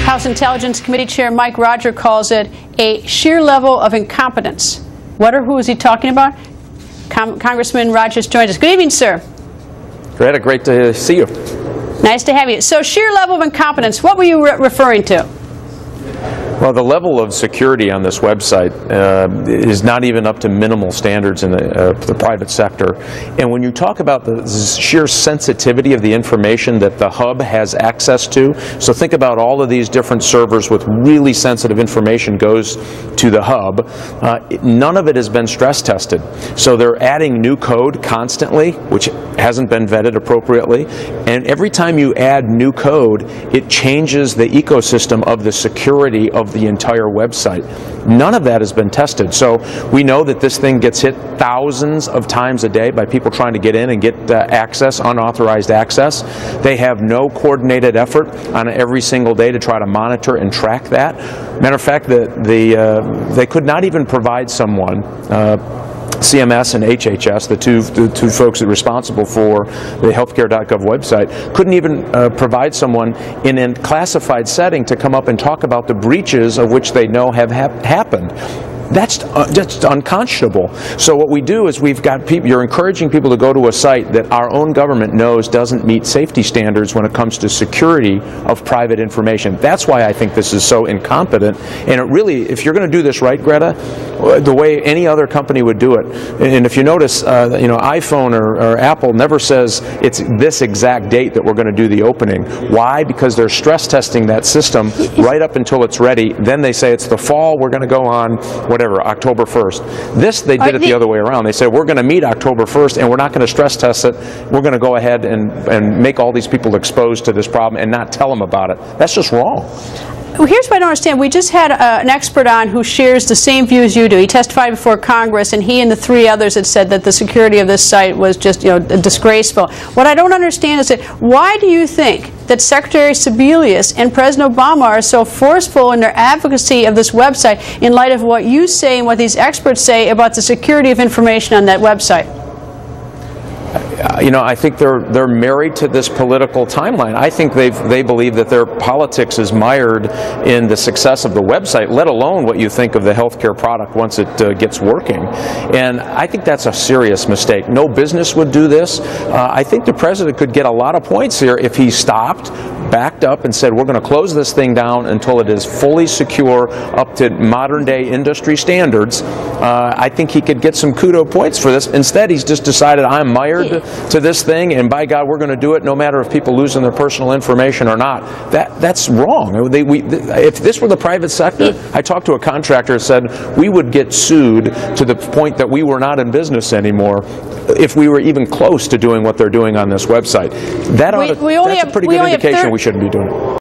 House Intelligence Committee Chair Mike Roger calls it a sheer level of incompetence. What or who is he talking about? Congressman Rogers joins us. Good evening, sir. Greta, great to see you. Nice to have you. So sheer level of incompetence, what were you referring to? Well, the level of security on this website is not even up to minimal standards in the private sector. And when you talk about the sheer sensitivity of the information that the hub has access to, so think about all of these different servers with really sensitive information goes to the hub. None of it has been stress tested. So they're adding new code constantly, which hasn't been vetted appropriately. And every time you add new code, it changes the ecosystem of the security of the entire website. None of that has been tested. So we know that this thing gets hit thousands of times a day by people trying to get in and get access, unauthorized access. They have no coordinated effort on every single day to try to monitor and track that. Matter of fact, they could not even provide someone, CMS and HHS, the two folks that are responsible for the healthcare.gov website, couldn't even provide someone in a classified setting to come up and talk about the breaches of which they know have happened. That's just unconscionable. So what we do is we've got people, you're encouraging people to go to a site that our own government knows doesn't meet safety standards when it comes to security of private information. That's why I think this is so incompetent. And it really, if you're going to do this right, Greta, the way any other company would do it, and if you notice, iPhone or Apple never says it's this exact date that we're going to do the opening. Why? Because they're stress testing that system right up until it's ready. Then they say it's the fall, we're going to go on whatever, October 1st. This, they did it the other way around. They said, we're going to meet October 1st, and we're not going to stress test it. We're going to go ahead and make all these people exposed to this problem and not tell them about it. That's just wrong. Well, here's what I don't understand. We just had an expert on who shares the same views you do. He testified before Congress, and he and the three others had said that the security of this site was just, disgraceful. What I don't understand is that why do you think that Secretary Sebelius and President Obama are so forceful in their advocacy of this website in light of what you say and what these experts say about the security of information on that website? I think they're married to this political timeline. I think they believe that their politics is mired in the success of the website, let alone what you think of the healthcare product once it gets working. And I think that's a serious mistake. No business would do this. I think the president could get a lot of points here if he stopped, backed up, and said, we're going to close this thing down until it is fully secure up to modern day industry standards. I think he could get some kudo points for this. Instead, he's just decided, I'm mired to this thing, and by God, we're going to do it no matter if people losing their personal information or not. That's wrong. If this were the private sector, I talked to a contractor and said we would get sued to the point that we were not in business anymore if we were even close to doing what they're doing on this website. That's a pretty good indication we shouldn't be doing it.